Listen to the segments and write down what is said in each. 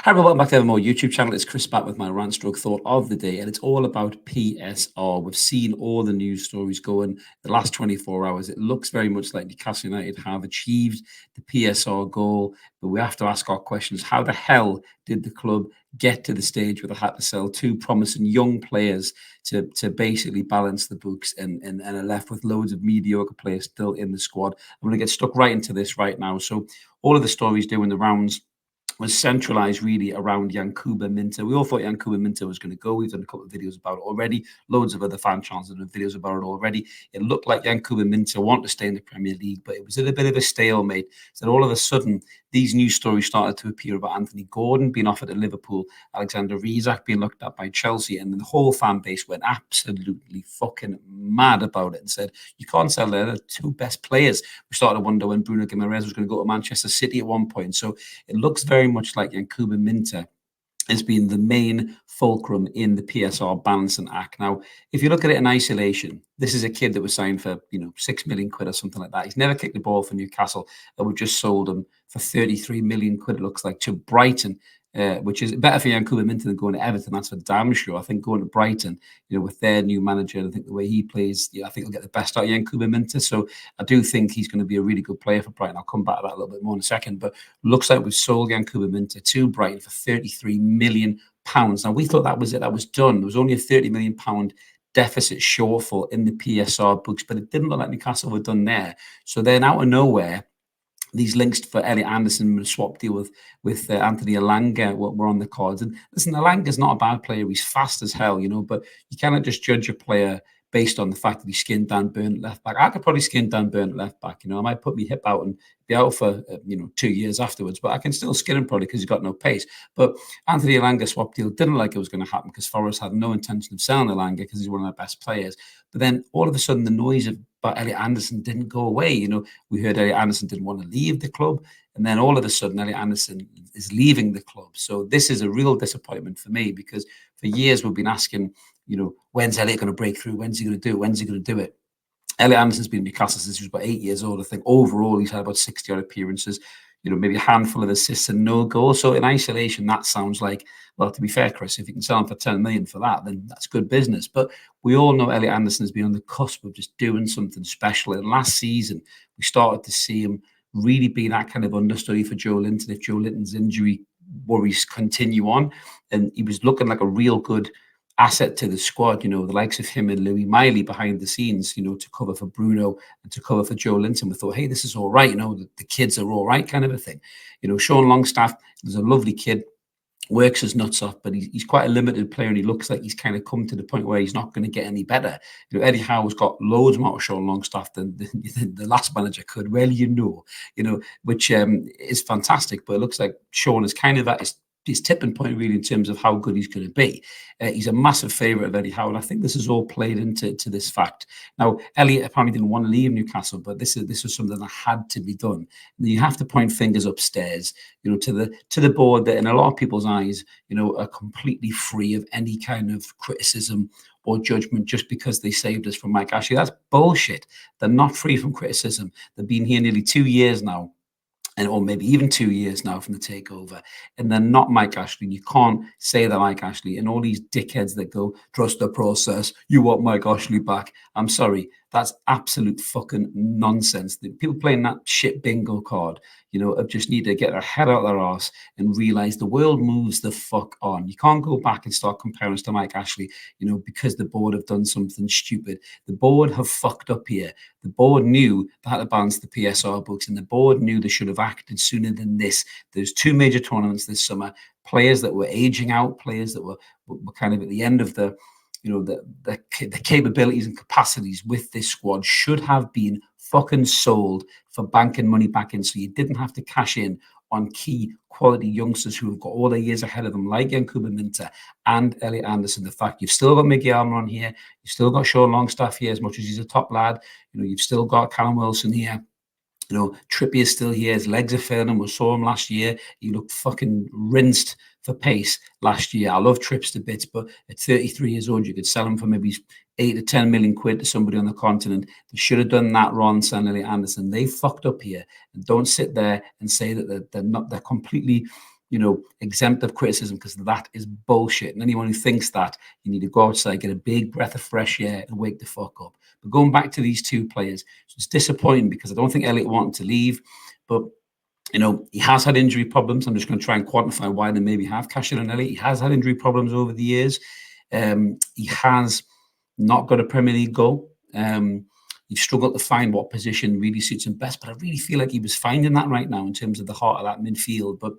Hi, welcome back to Evermore YouTube channel. It's Chris back with my rant stroke thought of the day, and it's all about PSR. We've seen all the news stories going the last 24 hours. It looks very much like Newcastle United have achieved the PSR goal, but we have to ask our questions. How the hell did the club get to the stage where they had to sell two promising young players to basically balance the books and are left with loads of mediocre players still in the squad? I'm going to get stuck right into this right now. So all of the stories doing the rounds was centralized really around Yankuba Minteh. We all thought Yankuba Minteh was going to go. We've done a couple of videos about it already. Loads of other fan channels have done videos about it already. It looked like Yankuba Minteh wanted to stay in the Premier League, but it was at a bit of a stalemate. So all of a sudden, these news stories started to appear about Anthony Gordon being offered at Liverpool, Alexander Isak being looked at by Chelsea, and the whole fan base went absolutely fucking mad about it and said, you can't sell the two best players. We started to wonder when Bruno Guimaraes was going to go to Manchester City at one point. So it looks very much like Yankuba Minteh has been the main fulcrum in the PSR balancing act. Now, if you look at it in isolation, this is a kid that was signed for, 6 million quid or something like that. He's never kicked the ball for Newcastle, and we've just sold him for 33 million quid, it looks like, to Brighton, which is better for Yankuba Minteh than going to Everton. That's for damn sure. I think going to Brighton, with their new manager, and I think the way he plays, I think he'll get the best out of Yankuba Minteh. So I do think he's going to be a really good player for Brighton. I'll come back to that a little bit more in a second. But looks like we've sold Yankuba Minteh to Brighton for 33 million pounds. Now, we thought that was it. That was done. There was only a 30 million pound deficit shortfall in the PSR books, but it didn't look like Newcastle were done there. So then out of nowhere, these links for Elliot Anderson, a swap deal with Anthony Elanga were on the cards. And listen, Elanga's not a bad player. He's fast as hell, but you cannot just judge a player based on the fact that he skinned Dan Burn at left back. I could probably skin Dan Burn at left back. I might put my hip out and be out for 2 years afterwards, but I can still skin him probably because he's got no pace. But Anthony Elanga swap deal didn't like it was going to happen because Forest had no intention of selling Elanga because he's one of their best players. But then all of a sudden, the noise about Elliot Anderson didn't go away. We heard Elliot Anderson didn't want to leave the club, and then all of a sudden, Elliot Anderson is leaving the club. So this is a real disappointment for me because for years we've been asking, when's Elliot going to break through? When's he going to do it? When's he going to do it? Elliot Anderson's been in Newcastle since he was about 8 years old. I think overall he's had about 60 odd appearances, maybe a handful of assists and no goals. So in isolation, that sounds like, well, to be fair, Chris, if you can sell him for 10 million for that, then that's good business. But we all know Elliot Anderson has been on the cusp of just doing something special. And last season, we started to see him really be that kind of understudy for Joe Linton if Joe Linton's injury worries continue on. And he was looking like a real good asset to the squad, the likes of him and Louis Miley behind the scenes, to cover for Bruno and to cover for Joe Linton. We thought, hey, this is all right, the kids are all right kind of a thing. Sean Longstaff is a lovely kid, works his nuts off, but he's quite a limited player, and he looks like he's kind of come to the point where he's not going to get any better. Eddie Howe's got loads more of Sean Longstaff than the last manager could. Well, which is fantastic, but it looks like Sean is kind of at his tipping point really in terms of how good he's going to be. He's a massive favourite of Eddie Howe, and I think this has all played into this fact. Now, Elliot apparently didn't want to leave Newcastle, but this was something that had to be done. And you have to point fingers upstairs, to the board that in a lot of people's eyes, are completely free of any kind of criticism or judgment just because they saved us from Mike Ashley. That's bullshit. They're not free from criticism. They've been here nearly 2 years now, or maybe even 2 years now from the takeover, and they're not Mike Ashley. You can't say that Mike Ashley and all these dickheads that go, trust the process, you want Mike Ashley back. I'm sorry, that's absolute fucking nonsense. The people playing that shit bingo card, just need to get their head out of their arse and realize the world moves the fuck on. You can't go back and start comparing us to Mike Ashley, because the board have done something stupid. The board have fucked up here. The board knew they had to balance the PSR books, and the board knew they should have acted sooner than this. There's 2 major tournaments this summer, players that were aging out, players that were kind of at the end of the capabilities and capacities with this squad should have been fucking sold for banking money back in, so you didn't have to cash in on key quality youngsters who have got all their years ahead of them, like Yankuba Minteh and Elliot Anderson. The fact you've still got Miggy Almiron here, you've still got Sean Longstaff here, as much as he's a top lad, you've still got Callum Wilson here. Trippier's still here. His legs are failing him. We saw him last year. He looked fucking rinsed for pace last year. I love Trips to bits, but at 33 years old, you could sell him for maybe 8 to 10 million quid to somebody on the continent. They should have done that rather than selling Elliot Anderson. They fucked up here. And don't sit there and say that they're completely exempt of criticism, because that is bullshit. And anyone who thinks that, you need to go outside, get a big breath of fresh air and wake the fuck up. But going back to these two players, it's disappointing because I don't think Elliot wanted to leave, but he has had injury problems. I'm just going to try and quantify why they maybe have cashed in on Elliot. He has had injury problems over the years. He has not got a Premier League goal. He's struggled to find what position really suits him best, but I really feel like he was finding that right now in terms of the heart of that midfield. But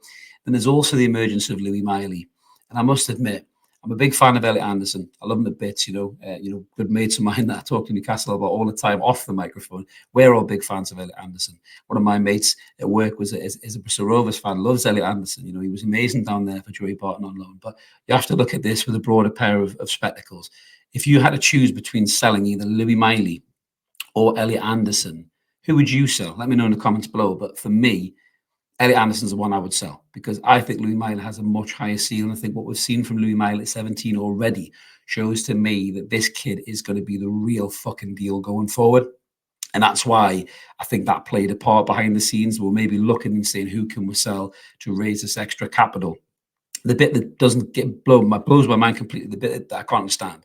then there's also the emergence of Louis Miley. And I must admit, I'm a big fan of Elliot Anderson. I love him to bits, good mates of mine that I talk to Newcastle about all the time off the microphone. We're all big fans of Elliot Anderson. One of my mates at work is a Bristol Rovers fan, loves Elliot Anderson. He was amazing down there for Joey Barton on loan. But you have to look at this with a broader pair of spectacles. If you had to choose between selling either Louis Miley or Elliot Anderson, who would you sell? Let me know in the comments below. But for me, Elliot Anderson's the one I would sell, because I think Louis Miley has a much higher ceiling. I think what we've seen from Louis Miley at 17 already shows to me that this kid is going to be the real fucking deal going forward. And that's why I think that played a part behind the scenes. We're maybe looking and saying, who can we sell to raise this extra capital? The bit that doesn't blows my mind completely, the bit that I can't understand,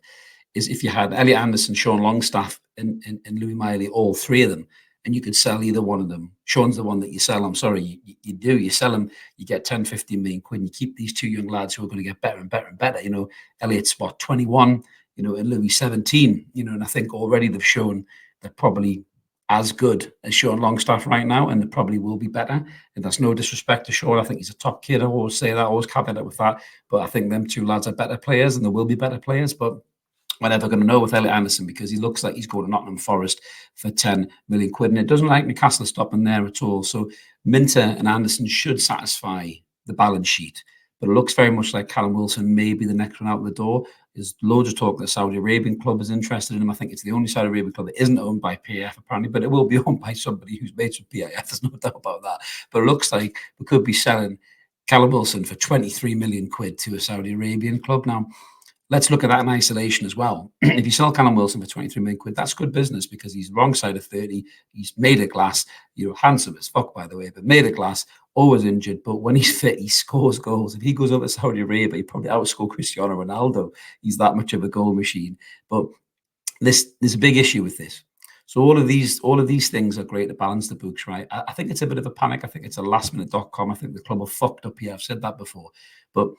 is if you had Elliot Anderson, Sean Longstaff, and Louis Miley, all three of them, and you could sell either one of them. Sean's the one that you sell. I'm sorry, you do. You sell him, you get 10, 15 million quid, and you keep these two young lads who are going to get better and better and better. Elliot's 21, and Louis 17, and I think already they've shown they're probably as good as Sean Longstaff right now, and they probably will be better. And that's no disrespect to Sean. I think he's a top kid. I always say that, I always caveat it with that. But I think them two lads are better players, and they will be better players. But we're never going to know with Elliot Anderson, because he looks like he's going to Nottingham Forest for 10 million quid. And it doesn't like Newcastle stopping there at all. So Minteh and Anderson should satisfy the balance sheet. But it looks very much like Callum Wilson may be the next one out the door. There's loads of talk that the Saudi Arabian club is interested in him. I think it's the only Saudi Arabian club that isn't owned by PIF, apparently, but it will be owned by somebody who's mates with PIF. There's no doubt about that. But it looks like we could be selling Callum Wilson for 23 million quid to a Saudi Arabian club. Now, let's look at that in isolation as well. If you sell Callum Wilson for 23 million quid, that's good business, because he's wrong side of 30. He's made of glass, handsome as fuck, by the way, but made of glass, always injured. But when he's fit, he scores goals. If he goes over to Saudi Arabia, he probably outscore Cristiano Ronaldo. He's that much of a goal machine. But there's a big issue with this. So all of these things are great to balance the books, right? I think it's a bit of a panic. I think it's a lastminute.com. I think the club are fucked up here. I've said that before. But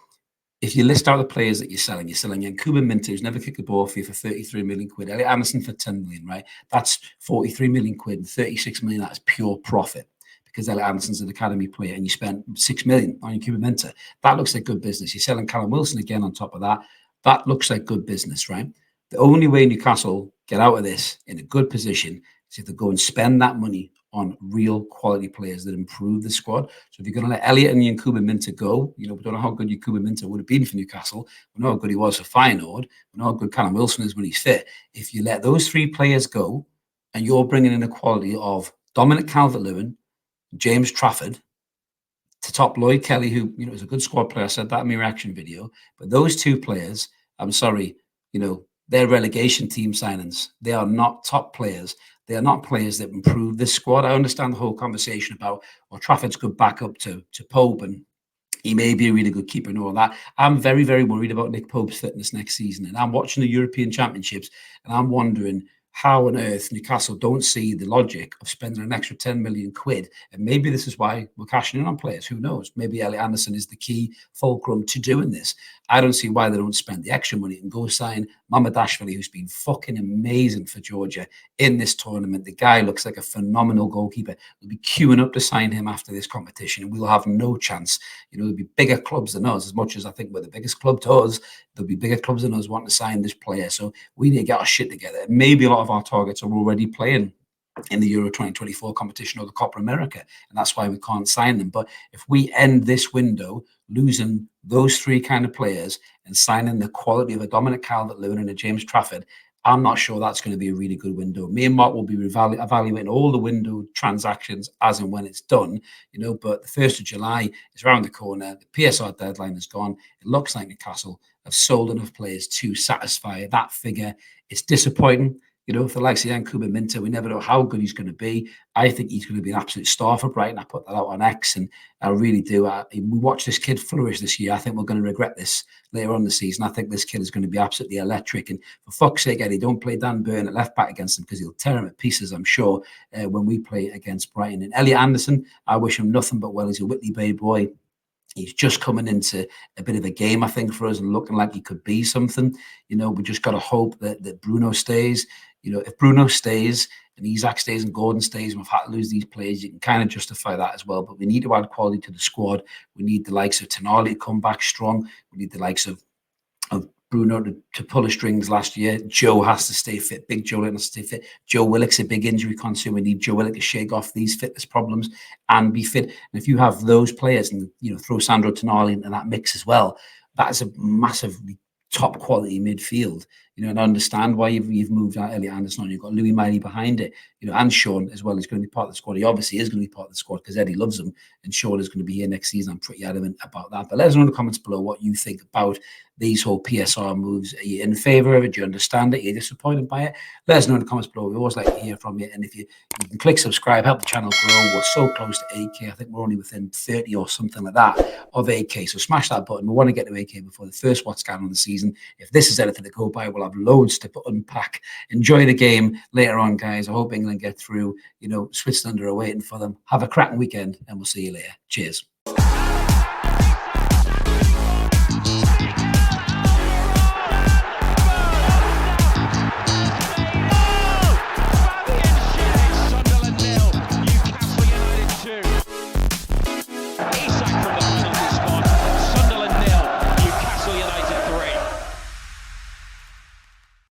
if you list out the players that you're selling Yankuba, Minteh, who's never kicked a ball for you, for 33 million quid. Elliot Anderson for 10 million, right? That's 43 million quid, and 36 million, that is pure profit, because Elliot Anderson's an academy player, and you spent 6 million on Yankuba Minteh. That looks like good business. You're selling Callum Wilson again on top of that. That looks like good business, right? The only way Newcastle get out of this in a good position is if they go and spend that money on real quality players that improve the squad. So if you're going to let Elliot and Yankuba Minteh go, we don't know how good Yankuba Minteh would have been for Newcastle. We know how good he was for Feyenoord. We know how good Callum Wilson is when he's fit. If you let those three players go, and you're bringing in a quality of Dominic Calvert-Lewin, James Trafford, to top Lloyd Kelly, who is a good squad player. I said that in my reaction video. But those two players, I'm sorry, they're relegation team signings. They are not top players. They are not players that improve this squad. I understand the whole conversation about, Trafford's good backup to Pope, and he may be a really good keeper and all that. I'm very, very worried about Nick Pope's fitness next season. And I'm watching the European Championships, and I'm wondering how on earth Newcastle don't see the logic of spending an extra 10 million quid. And maybe this is why we're cashing in on players. Who knows? Maybe Elliot Anderson is the key fulcrum to doing this. I don't see why they don't spend the extra money and go sign Mamadashvili, who's been fucking amazing for Georgia in this tournament. The guy looks like a phenomenal goalkeeper. We'll be queuing up to sign him after this competition, and we'll have no chance. There'll be bigger clubs than us. As much as I think we're the biggest club to us, there'll be bigger clubs than us wanting to sign this player. So we need to get our shit together. Maybe a lot of our targets are already playing in the Euro 2024 competition or the Copa America, and that's why we can't sign them. But if we end this window losing those three kind of players and signing the quality of a Dominic Calvert-Lewin and a James Trafford, I'm not sure that's going to be a really good window. Me and Mark will be evaluating all the window transactions as and when it's done, but the 1st of July is around the corner. The PSR deadline is gone. It looks like Newcastle have sold enough players to satisfy that figure. It's disappointing. You know, for the likes of Yankuba, Minteh, we never know how good he's going to be. I think he's going to be an absolute star for Brighton. I put that out on X, and I really do. We watch this kid flourish this year. I think we're going to regret this later on in the season. I think this kid is going to be absolutely electric. And for fuck's sake, Eddie, don't play Dan Burn at left back against him, because he'll tear him at pieces, I'm sure, when we play against Brighton. And Elliot Anderson, I wish him nothing but well. He's a Whitley Bay boy. He's just coming into a bit of a game, I think, for us, and looking like he could be something. You know, we just got to hope that Bruno stays. You know, if Bruno stays and Isak stays and Gordon stays, and we've had to lose these players, you can kind of justify that as well. But we need to add quality to the squad. We need the likes of Tonali to come back strong. We need the likes of Bruno to pull the strings last year. Joe has to stay fit. Big Joe has to stay fit. Joe Willock's a big injury concern. We need Joe Willock to shake off these fitness problems and be fit. And if you have those players and, you know, throw Sandro Tonali into that mix as well, that is a massively top quality midfield. You know, and I understand why you've moved out Elliot Anderson on. You've got Louis Miley behind it, you know, and Sean as well is going to be part of the squad. He obviously is going to be part of the squad because Eddie loves him, and Sean is going to be here next season. I'm pretty adamant about that. But let us know in the comments below what you think about these whole PSR moves. Are you in favour of it? Do you understand it? Are you disappointed by it? Let us know in the comments below. We always like to hear from you. And if you can click subscribe, help the channel grow. We're so close to 8K. I think we're only within 30 or something like that of 8K. So smash that button. We want to get to 8K before the first What's Scan on the season. If this is anything to go by, we'll have loads to unpack. Enjoy the game later on, guys. I hope England get through. You know, Switzerland are waiting for them. Have a cracking weekend, and we'll see you later. Cheers.